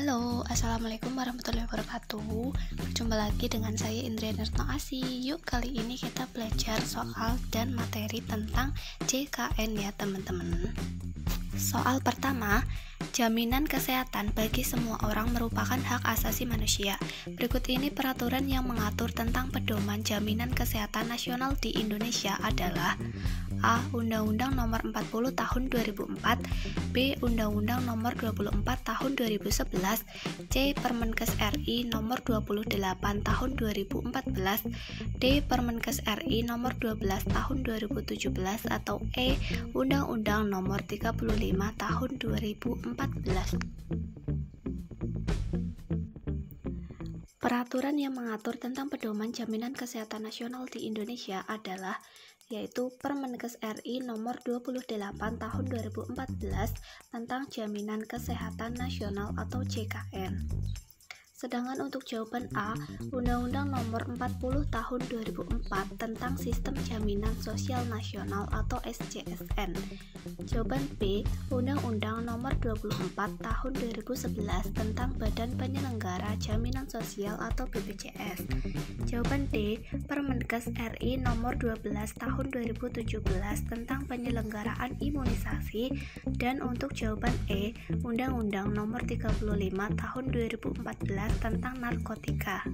Halo, Assalamualaikum warahmatullahi wabarakatuh. Berjumpa lagi dengan saya Indriana Retnoasi. Yuk, kali ini kita belajar soal dan materi tentang JKN ya teman-teman. Soal pertama, jaminan kesehatan bagi semua orang merupakan hak asasi manusia. Berikut ini peraturan yang mengatur tentang pedoman jaminan kesehatan nasional di Indonesia adalah: A. Undang-Undang Nomor 40 Tahun 2004, B. Undang-Undang Nomor 24 Tahun 2011, C. Permenkes RI Nomor 28 Tahun 2014, D. Permenkes RI Nomor 12 Tahun 2017, atau E. Undang-Undang Nomor 35 Tahun 2014. Peraturan yang mengatur tentang pedoman jaminan kesehatan nasional di Indonesia adalah yaitu Permenkes RI Nomor 28 Tahun 2014 tentang Jaminan Kesehatan Nasional atau JKN. Sedangkan untuk jawaban A, Undang-Undang Nomor 40 Tahun 2004 tentang Sistem Jaminan Sosial Nasional atau SJSN. Jawaban B, Undang-Undang Nomor 24 Tahun 2011 tentang Badan Penyelenggara Jaminan Sosial atau BPJS. Jawaban D, Permenkes RI Nomor 12 Tahun 2017 tentang Penyelenggaraan Imunisasi. Dan untuk jawaban E, Undang-Undang Nomor 35 Tahun 2014 tentang narkotika.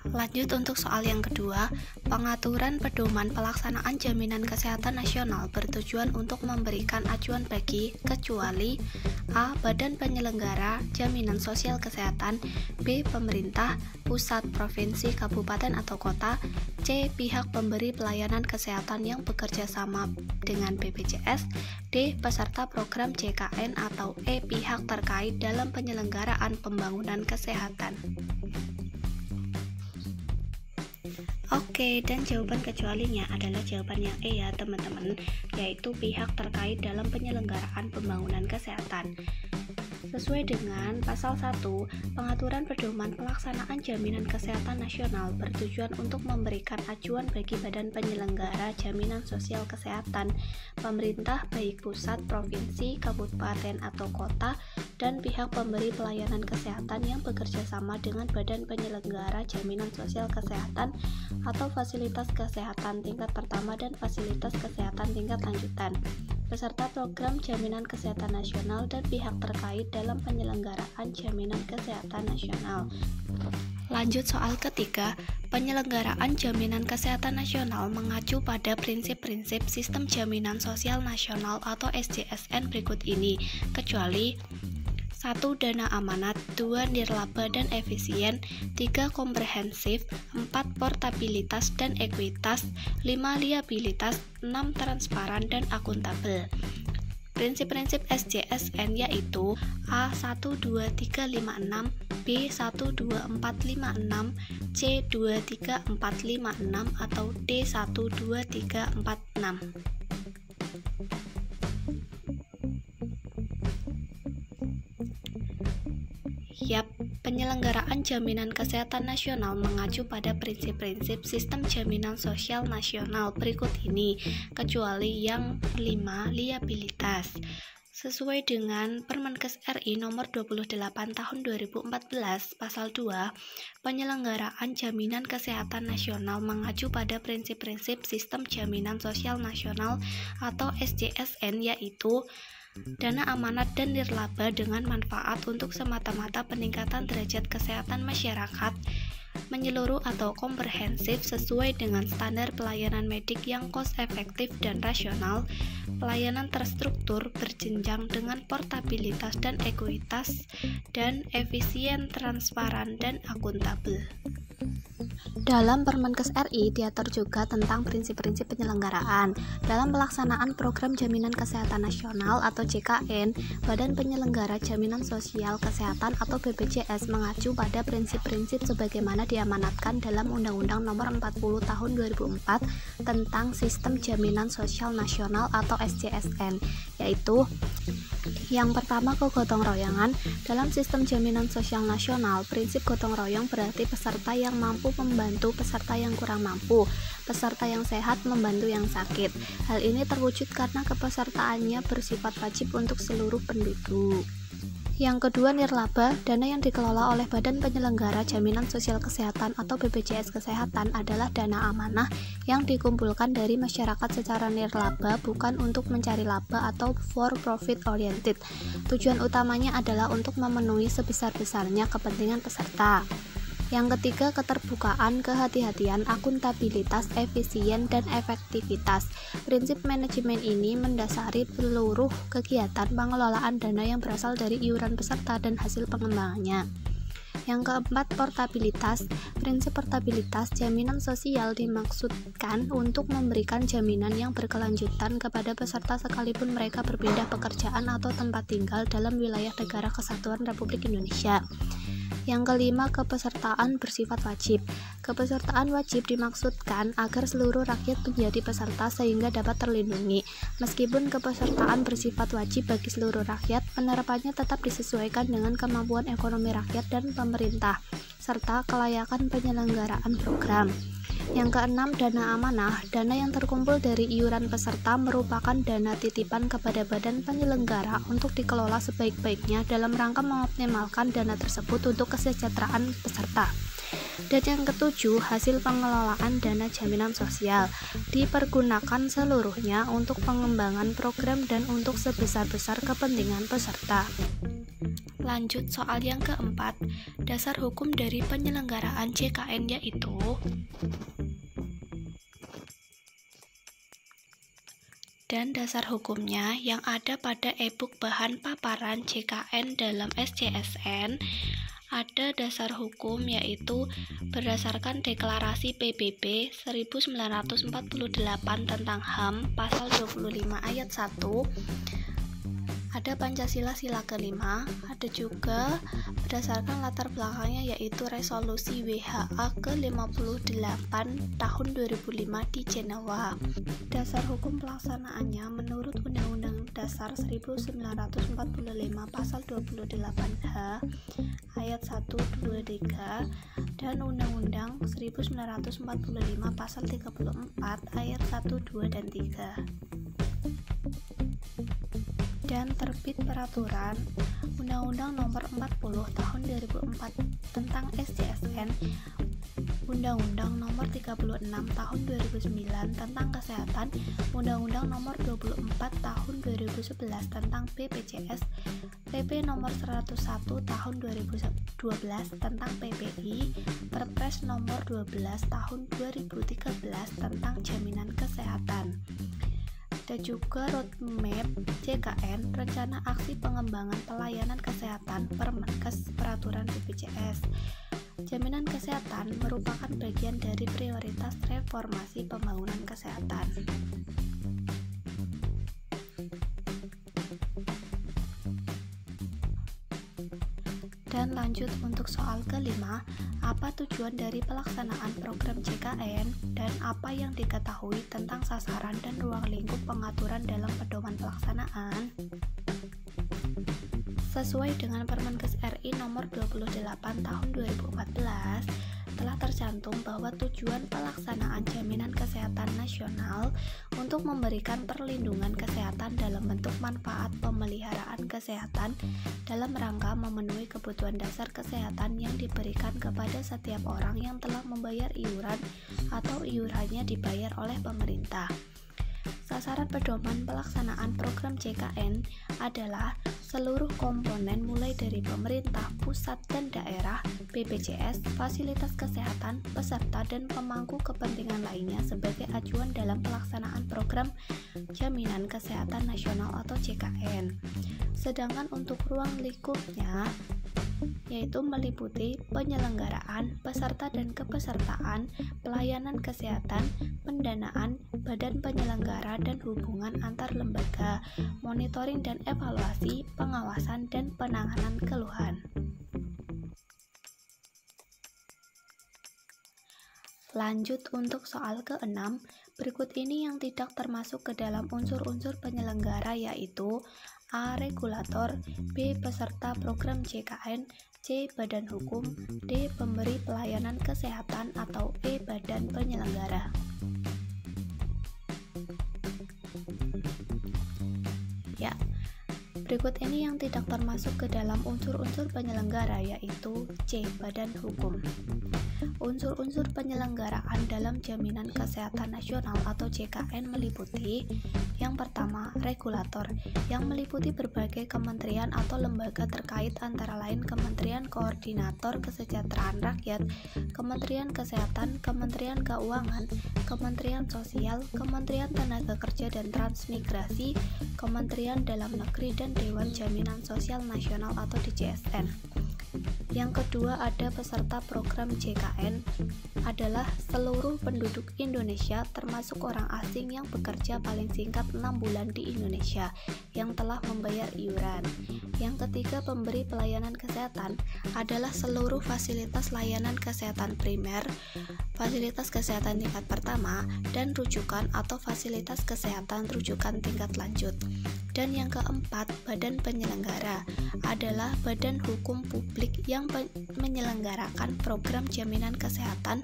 Lanjut untuk soal yang kedua, pengaturan pedoman pelaksanaan jaminan kesehatan nasional bertujuan untuk memberikan acuan bagi kecuali A. Badan Penyelenggara Jaminan Sosial Kesehatan, B. Pemerintah, pusat, provinsi, kabupaten atau kota, C. Pihak pemberi pelayanan kesehatan yang bekerja sama dengan BPJS, D. Peserta program JKN, atau E. Pihak terkait dalam penyelenggaraan pembangunan kesehatan. Oke, dan jawaban kecualinya adalah jawaban yang E ya teman-teman, yaitu pihak terkait dalam penyelenggaraan pembangunan kesehatan. Sesuai dengan pasal 1, pengaturan pedoman pelaksanaan jaminan kesehatan nasional bertujuan untuk memberikan acuan bagi badan penyelenggara jaminan sosial kesehatan, pemerintah baik pusat, provinsi, kabupaten atau kota, dan pihak pemberi pelayanan kesehatan yang bekerja sama dengan badan penyelenggara jaminan sosial kesehatan atau fasilitas kesehatan tingkat pertama dan fasilitas kesehatan tingkat lanjutan, beserta program jaminan kesehatan nasional dan pihak terkait dalam penyelenggaraan jaminan kesehatan nasional. Lanjut soal ketiga, penyelenggaraan jaminan kesehatan nasional mengacu pada prinsip-prinsip Sistem Jaminan Sosial Nasional atau SJSN berikut ini, kecuali 1. Dana amanat, 2. Nirlaba dan efisien, 3. Komprehensif, 4. Portabilitas dan ekuitas, 5. Liabilitas, 6. Transparan dan akuntabel. Prinsip-prinsip SJSN yaitu A. 1, 2, 3, 5, 6, B. 1, 2, 4, 5, 6, C. 2, 3, 4, 5, 6, atau D. 1, 2, 3, 4, 6. Yap, penyelenggaraan jaminan kesehatan nasional mengacu pada prinsip-prinsip Sistem Jaminan Sosial Nasional berikut ini, kecuali yang 5, liabilitas. Sesuai dengan Permenkes RI Nomor 28 Tahun 2014 Pasal 2, penyelenggaraan jaminan kesehatan nasional mengacu pada prinsip-prinsip Sistem Jaminan Sosial Nasional atau SJSN yaitu dana amanat dan nirlaba dengan manfaat untuk semata-mata peningkatan derajat kesehatan masyarakat menyeluruh atau komprehensif sesuai dengan standar pelayanan medik yang cost efektif dan rasional, pelayanan terstruktur berjenjang dengan portabilitas dan ekuitas, dan efisien, transparan, dan akuntabel. Dalam Permenkes RI diatur juga tentang prinsip-prinsip penyelenggaraan. Dalam pelaksanaan program jaminan kesehatan nasional atau JKN, Badan Penyelenggara Jaminan Sosial Kesehatan atau BPJS mengacu pada prinsip-prinsip sebagaimana diamanatkan dalam Undang-Undang Nomor 40 Tahun 2004 tentang Sistem Jaminan Sosial Nasional atau SJSN, yaitu yang pertama, kegotong royongan. Dalam sistem jaminan sosial nasional, prinsip gotong royong berarti peserta yang mampu membantu peserta yang kurang mampu, peserta yang sehat membantu yang sakit. Hal ini terwujud karena kepesertaannya bersifat wajib untuk seluruh penduduk. Yang kedua, nirlaba, dana yang dikelola oleh Badan Penyelenggara Jaminan Sosial Kesehatan atau BPJS Kesehatan adalah dana amanah yang dikumpulkan dari masyarakat secara nirlaba, bukan untuk mencari laba atau for profit oriented. Tujuan utamanya adalah untuk memenuhi sebesar-besarnya kepentingan peserta. Yang ketiga, keterbukaan, kehati-hatian, akuntabilitas, efisien, dan efektivitas. Prinsip manajemen ini mendasari seluruh kegiatan pengelolaan dana yang berasal dari iuran peserta dan hasil pengembangannya. Yang keempat, portabilitas. Prinsip portabilitas jaminan sosial dimaksudkan untuk memberikan jaminan yang berkelanjutan kepada peserta sekalipun mereka berpindah pekerjaan atau tempat tinggal dalam wilayah negara kesatuan Republik Indonesia. Yang kelima, kepesertaan bersifat wajib. Kepesertaan wajib dimaksudkan agar seluruh rakyat menjadi peserta sehingga dapat terlindungi. Meskipun kepesertaan bersifat wajib bagi seluruh rakyat, penerapannya tetap disesuaikan dengan kemampuan ekonomi rakyat dan pemerintah, serta kelayakan penyelenggaraan program. Yang keenam, dana amanah. Dana yang terkumpul dari iuran peserta merupakan dana titipan kepada badan penyelenggara untuk dikelola sebaik-baiknya dalam rangka mengoptimalkan dana tersebut untuk kesejahteraan peserta. Dan yang ketujuh, hasil pengelolaan dana jaminan sosial dipergunakan seluruhnya untuk pengembangan program dan untuk sebesar-besar kepentingan peserta. Lanjut soal yang keempat, dasar hukum dari penyelenggaraan JKN yaitu dan dasar hukumnya yang ada pada e-book bahan paparan JKN dalam SJSN. Ada dasar hukum yaitu berdasarkan Deklarasi PBB 1948 tentang HAM pasal 25 ayat 1. Ada Pancasila sila kelima, ada juga berdasarkan latar belakangnya yaitu resolusi WHA ke-58 tahun 2005 di Jenewa. Dasar hukum pelaksanaannya menurut Undang-Undang Dasar 1945 pasal 28H ayat 1, 2, 3 dan Undang-Undang 1945 pasal 34 ayat 1, 2, dan 3. Dan terbit peraturan Undang-Undang Nomor 40 Tahun 2004 tentang SJSN, Undang-Undang Nomor 36 Tahun 2009 tentang Kesehatan, Undang-Undang Nomor 24 Tahun 2011 tentang BPJS, PP Nomor 101 Tahun 2012 tentang PPI, Perpres Nomor 12 Tahun 2013 tentang Jaminan Kesehatan. Ada juga roadmap JKN, rencana aksi pengembangan pelayanan kesehatan Permenkes peraturan BPJS. Jaminan kesehatan merupakan bagian dari prioritas reformasi pembangunan kesehatan. Dan lanjut untuk soal kelima, apa tujuan dari pelaksanaan program JKN dan apa yang diketahui tentang sasaran dan ruang lingkup pengaturan dalam pedoman pelaksanaan? Sesuai dengan Permenkes RI nomor 28 tahun 2014, telah tercantum bahwa tujuan pelaksanaan jaminan kesehatan nasional untuk memberikan perlindungan kesehatan dalam bentuk manfaat pemeliharaan kesehatan dalam rangka memenuhi kebutuhan dasar kesehatan yang diberikan kepada setiap orang yang telah membayar iuran atau iurannya dibayar oleh pemerintah. Sasaran pedoman pelaksanaan program JKN adalah seluruh komponen mulai dari pemerintah pusat dan daerah, BPJS, fasilitas kesehatan, peserta, dan pemangku kepentingan lainnya sebagai acuan dalam pelaksanaan program Jaminan Kesehatan Nasional atau JKN. Sedangkan untuk ruang lingkupnya yaitu meliputi penyelenggaraan, peserta dan kepesertaan, pelayanan kesehatan, pendanaan, badan penyelenggara dan hubungan antar lembaga, monitoring dan evaluasi, pengawasan dan penanganan keluhan. Lanjut untuk soal ke-6, berikut ini yang tidak termasuk ke dalam unsur-unsur penyelenggara yaitu A. Regulator, B. Peserta program JKN, C. Badan hukum, D. Pemberi pelayanan kesehatan atau E. Badan penyelenggara. Ya, Berikut ini yang tidak termasuk ke dalam unsur-unsur penyelenggara, yaitu C. Badan hukum. Unsur-unsur penyelenggaraan dalam Jaminan Kesehatan Nasional atau JKN meliputi: yang pertama, regulator, yang meliputi berbagai kementerian atau lembaga terkait, antara lain Kementerian Koordinator Kesejahteraan Rakyat, Kementerian Kesehatan, Kementerian Keuangan, Kementerian Sosial, Kementerian Tenaga Kerja dan Transmigrasi, Kementerian Dalam Negeri, dan Dewan Jaminan Sosial Nasional atau DJSN. Yang kedua, ada peserta program JKN adalah seluruh penduduk Indonesia termasuk orang asing yang bekerja paling singkat 6 bulan di Indonesia yang telah membayar iuran. Yang ketiga, pemberi pelayanan kesehatan adalah seluruh fasilitas layanan kesehatan primer, fasilitas kesehatan tingkat pertama, dan rujukan atau fasilitas kesehatan rujukan tingkat lanjut. Dan yang keempat, badan penyelenggara adalah badan hukum publik yang menyelenggarakan program jaminan kesehatan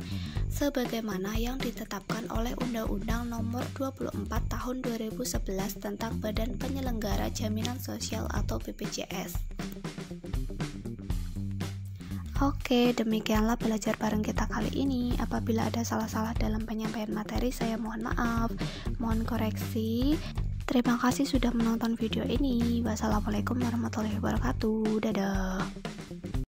sebagaimana yang ditetapkan oleh Undang-Undang Nomor 24 Tahun 2011 tentang Badan Penyelenggara Jaminan Sosial atau BPJS. Oke, demikianlah belajar bareng kita kali ini. Apabila ada salah-salah dalam penyampaian materi, saya mohon maaf, mohon koreksi. Terima kasih sudah menonton video ini. Wassalamualaikum warahmatullahi wabarakatuh. Dadah.